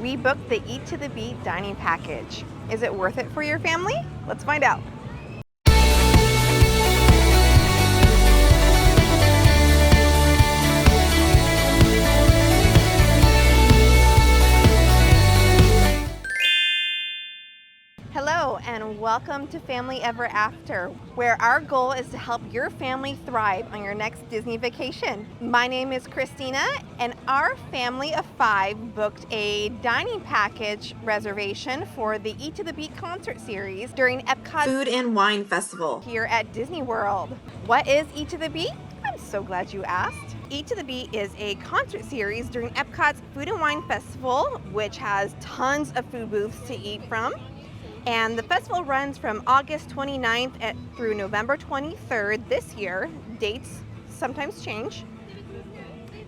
We booked the Eat to the Beat dining package. Is it worth it for your family? Let's find out. Hello and welcome to Family Ever After, where our goal is to help your family thrive on your next Disney vacation. My name is Christina, and our family of 5 booked a dining package reservation for the Eat to the Beat concert series during Epcot Food and Wine Festival here at Disney World. What is Eat to the Beat? I'm so glad you asked. Eat to the Beat is a concert series during Epcot's Food and Wine Festival, which has tons of food booths to eat from. And the festival runs from August 29th through November 23rd this year. Dates sometimes change.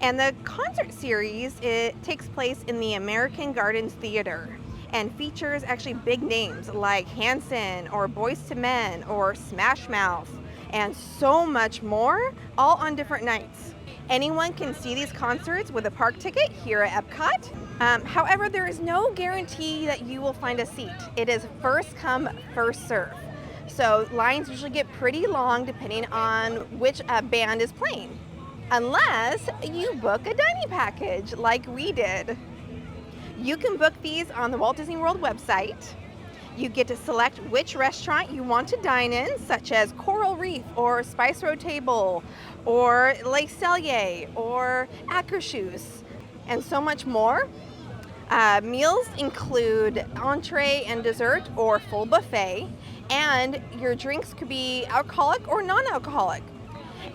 And the concert series, it takes place in the American Gardens Theater and features actually big names like Hanson or Boyz II Men or Smash Mouth and so much more, all on different nights. Anyone can see these concerts with a park ticket here at Epcot. However, there is no guarantee that you will find a seat. It is first come, first serve. So lines usually get pretty long depending on which band is playing, unless you book a dining package like we did. You can book these on the Walt Disney World website. You get to select which restaurant you want to dine in, such as Coral Reef or Spice Road Table or Lake Cellier or Akershus, and so much more. Meals include entree and dessert or full buffet, and your drinks could be alcoholic or non-alcoholic.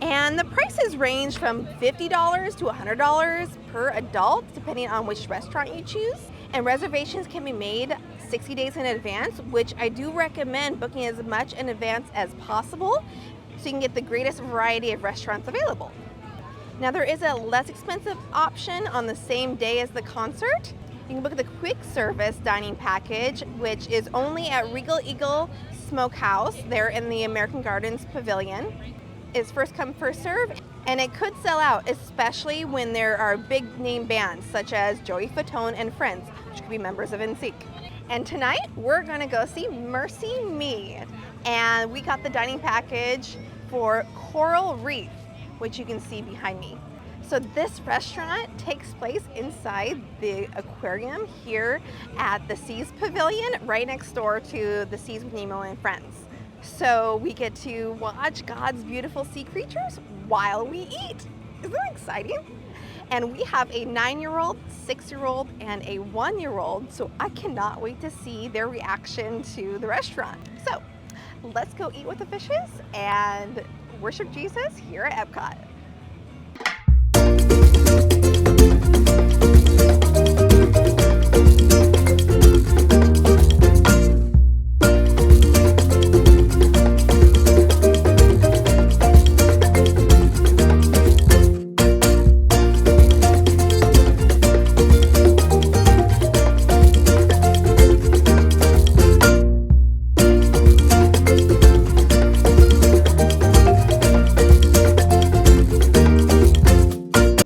And the prices range from $50 to $100 per adult, depending on which restaurant you choose. And reservations can be made 60 days in advance, which I do recommend booking as much in advance as possible so you can get the greatest variety of restaurants available. Now, there is a less expensive option on the same day as the concert. You can book the quick service dining package, which is only at Regal Eagle Smokehouse there in the American Gardens Pavilion. It's first come, first serve, and it could sell out, especially when there are big name bands such as Joey Fatone and Friends, which could be members of NSYNC. And tonight, we're gonna go see Mercy Me. And we got the dining package for Coral Reef, which you can see behind me. So this restaurant takes place inside the aquarium here at the Seas Pavilion, right next door to the Seas with Nemo and Friends. So we get to watch God's beautiful sea creatures while we eat. Isn't that exciting? And we have a 9-year-old, 6-year-old, and a 1-year-old, so I cannot wait to see their reaction to the restaurant. So let's go eat with the fishes and worship Jesus here at Epcot.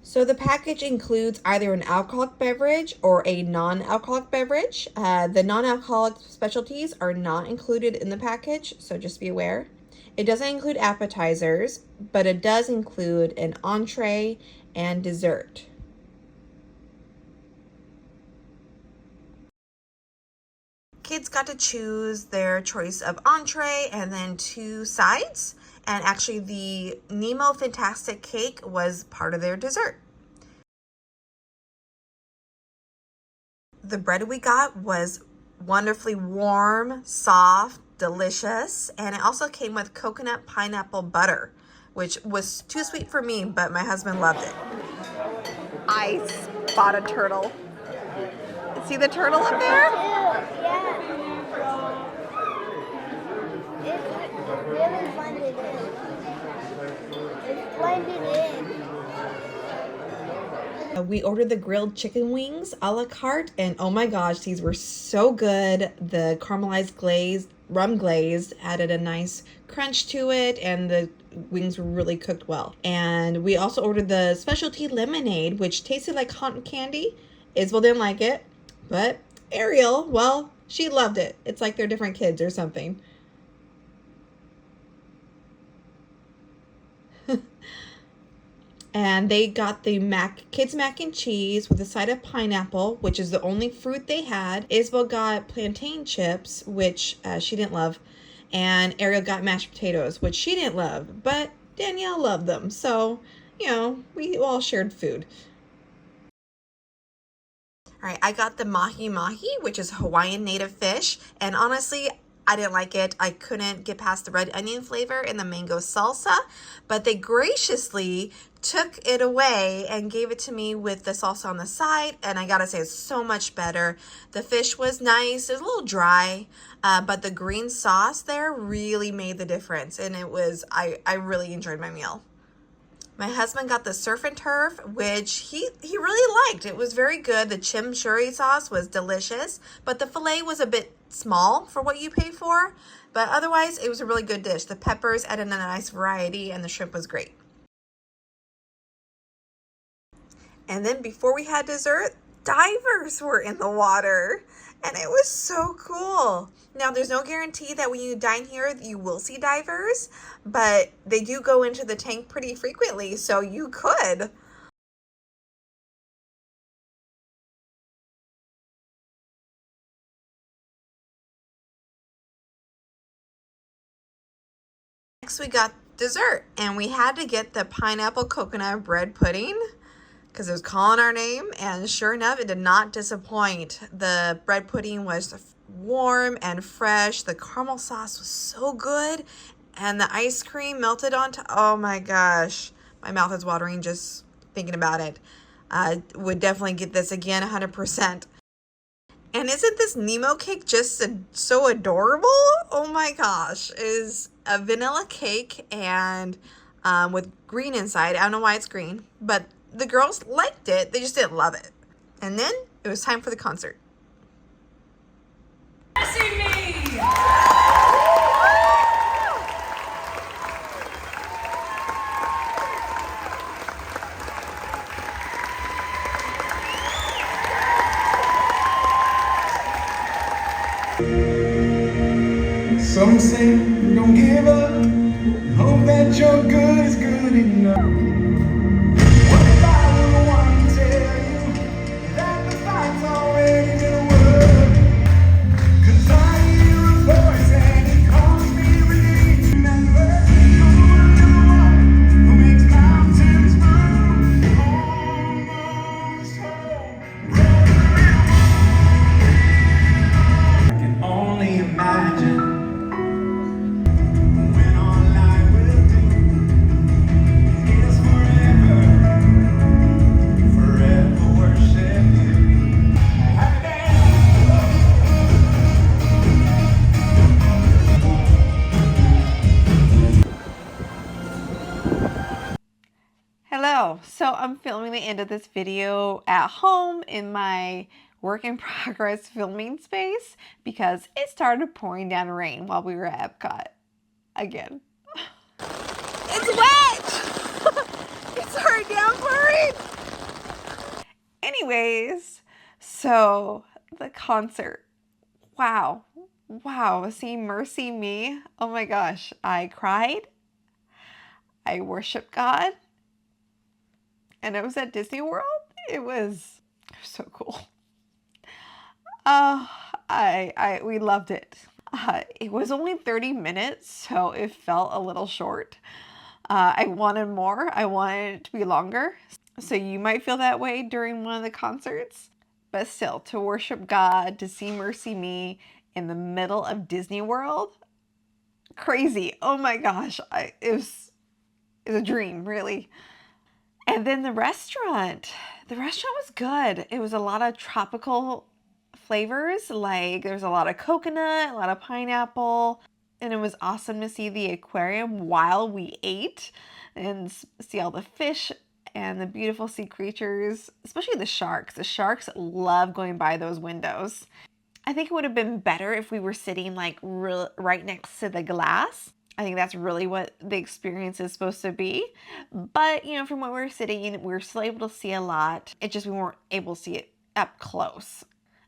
So the package includes either an alcoholic beverage or a non-alcoholic beverage. The non-alcoholic specialties are not included in the package, so just be aware. It doesn't include appetizers, but it does include an entree and dessert. Kids got to choose their choice of entree and then 2 sides. And actually the Nemo Fantastic Cake was part of their dessert. The bread we got was wonderfully warm, soft, delicious, and it also came with coconut pineapple butter, which was too sweet for me, but my husband loved it. I spot a turtle. See the turtle up there? Yeah. It's really blended in. It's blended in. We ordered the grilled chicken wings a la carte, and oh my gosh, these were so good. The caramelized glaze, rum glaze, added a nice crunch to it, and the wings were really cooked well. And we also ordered the specialty lemonade, which tasted like cotton candy. Isabel didn't like it, But Ariel, well, she loved it. It's like they're different kids or something. And they got the kids mac and cheese with a side of pineapple, which is the only fruit they had. Isabel got plantain chips, which she didn't love, and Ariel got mashed potatoes, which she didn't love, but Danielle loved them. So, we all shared food. All right, I got the mahi mahi, which is Hawaiian native fish, and honestly, I didn't like it. I couldn't get past the red onion flavor and the mango salsa, but they graciously took it away and gave it to me with the salsa on the side, and I gotta say, it's so much better. The fish was nice. It was a little dry, but the green sauce there really made the difference, and I really enjoyed my meal. My husband got the surf and turf, which he really liked. It was very good. The chimichurri sauce was delicious, but the filet was a bit small for what you pay for. But otherwise, it was a really good dish. The peppers added a nice variety, and the shrimp was great. And then before we had dessert, divers were in the water, and it was so cool. Now, there's no guarantee that when you dine here, you will see divers, but they do go into the tank pretty frequently, so you could. Next, we got dessert, and we had to get the pineapple coconut bread pudding because it was calling our name, and sure enough, it did not disappoint. The bread pudding was warm and fresh. The caramel sauce was so good, and the ice cream melted onto, oh my gosh, my mouth is watering just thinking about it. Would definitely get this again 100%. And isn't this Nemo cake just so adorable? Oh my gosh. It is a vanilla cake and with green inside. I don't know why it's green, but the girls liked it. They just didn't love it. And then it was time for the concert. Blessing me! Some say don't give up, hope that your good is good enough. What if I were the one to tell you that the fight's already been won? 'Cause I hear a voice and it calls me redeemed. Remember, you're the one who makes mountains move. Almost home. I can only imagine. Hello, so I'm filming the end of this video at home in my work in progress filming space because it started pouring down rain while we were at Epcot again. It's wet! It started downpouring! Anyways, so the concert. Wow. See Mercy Me. Oh my gosh. I cried. I worshiped God. And it was at Disney World. It was so cool. We loved it. It was only 30 minutes, so it felt a little short. I wanted more. I wanted it to be longer. So you might feel that way during one of the concerts. But still, to worship God, to see Mercy Me in the middle of Disney World, crazy. Oh my gosh. It was a dream, really. And then the restaurant was good. It was a lot of tropical flavors, like there's a lot of coconut, a lot of pineapple, and it was awesome to see the aquarium while we ate and see all the fish and the beautiful sea creatures, especially the sharks. The sharks love going by those windows. I think it would have been better if we were sitting like right next to the glass. I think that's really what the experience is supposed to be. But, from where we were sitting, we were still able to see a lot. It just, we weren't able to see it up close.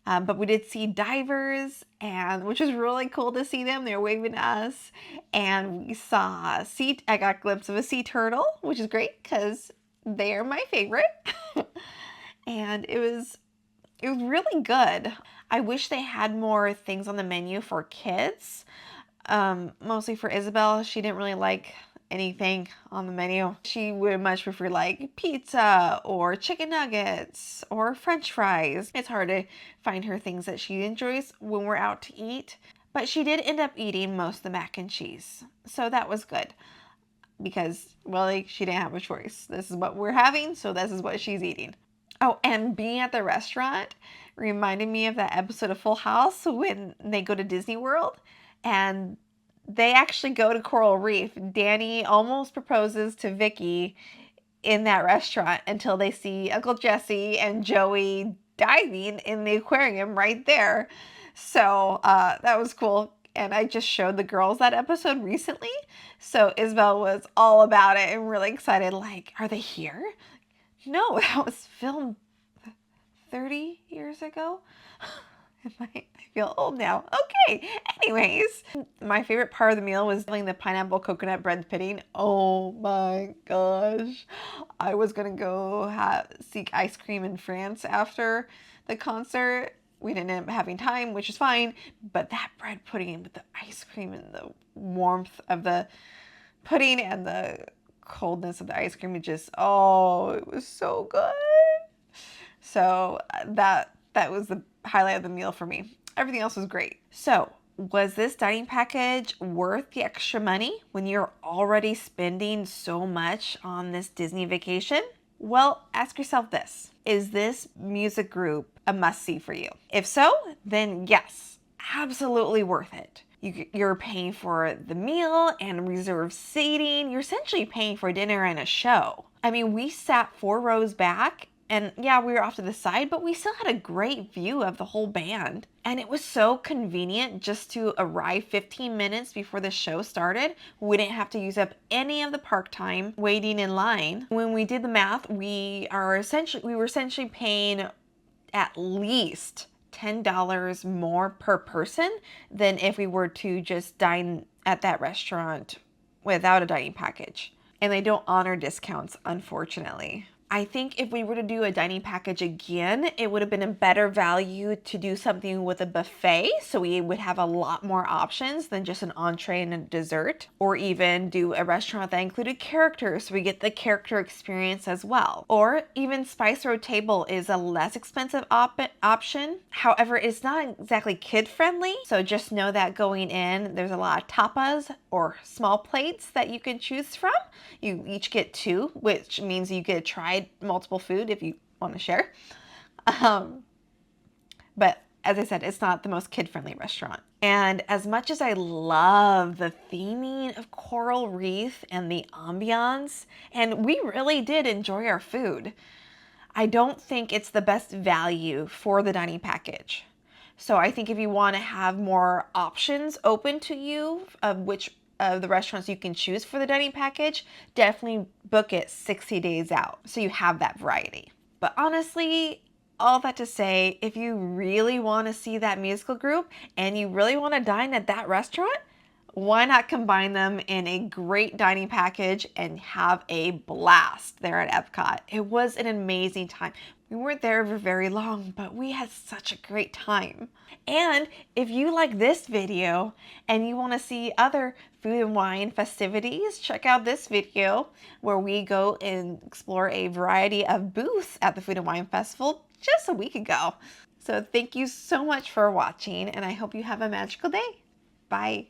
But we did see divers, and which was really cool to see them. They were waving at us, and we saw I got a glimpse of a sea turtle, which is great because they are my favorite. And it was really good. I wish they had more things on the menu for kids. Mostly for Isabel. She didn't really like anything on the menu. She would much prefer like pizza or chicken nuggets or French fries. It's hard to find her things that she enjoys when we're out to eat. But she did end up eating most of the mac and cheese. So that was good. Because, well, like, she didn't have a choice. This is what we're having, so this is what she's eating. Oh, and being at the restaurant reminded me of that episode of Full House when they go to Disney World and they actually go to Coral Reef. Danny almost proposes to Vicky in that restaurant until they see Uncle Jesse and Joey diving in the aquarium right there. So that was cool. And I just showed the girls that episode recently. So Isabel was all about it and really excited. Like, are they here? No, that was filmed 30 years ago. I feel old now. Okay, anyways. My favorite part of the meal was having the pineapple coconut bread pudding. Oh my gosh. I was gonna go seek ice cream in France after the concert. We didn't end up having time, which is fine. But that bread pudding with the ice cream and the warmth of the pudding and the coldness of the ice cream, it was so good. So that was the highlight of the meal for me. Everything else was great. So was this dining package worth the extra money when you're already spending so much on this Disney vacation? Well, ask yourself this. Is this music group a must-see for you? If so, then yes, absolutely worth it. You're paying for the meal and reserved seating. You're essentially paying for dinner and a show. I mean, we sat 4 rows back, and yeah, we were off to the side, but we still had a great view of the whole band. And it was so convenient just to arrive 15 minutes before the show started. We didn't have to use up any of the park time waiting in line. When we did the math, we were essentially paying at least $10 more per person than if we were to just dine at that restaurant without a dining package. And they don't honor discounts, unfortunately. I think if we were to do a dining package again, it would have been a better value to do something with a buffet, so we would have a lot more options than just an entree and a dessert, or even do a restaurant that included characters so we get the character experience as well. Or even Spice Road Table is a less expensive option. However, it's not exactly kid-friendly, so just know that going in, there's a lot of tapas or small plates that you can choose from. You each get 2, which means you get to try multiple food if you want to share. But as I said, it's not the most kid-friendly restaurant. And as much as I love the theming of Coral Reef and the ambiance, and we really did enjoy our food, I don't think it's the best value for the dining package. So I think if you want to have more options open to you of which of the restaurants you can choose for the dining package, definitely book it 60 days out so you have that variety. But honestly, all that to say, if you really want to see that musical group and you really want to dine at that restaurant, why not combine them in a great dining package and have a blast there at Epcot? It was an amazing time. We weren't there for very long, but we had such a great time. And if you like this video and you want to see other food and wine festivities, check out this video where we go and explore a variety of booths at the Food and Wine Festival just a week ago. So thank you so much for watching, and I hope you have a magical day. Bye.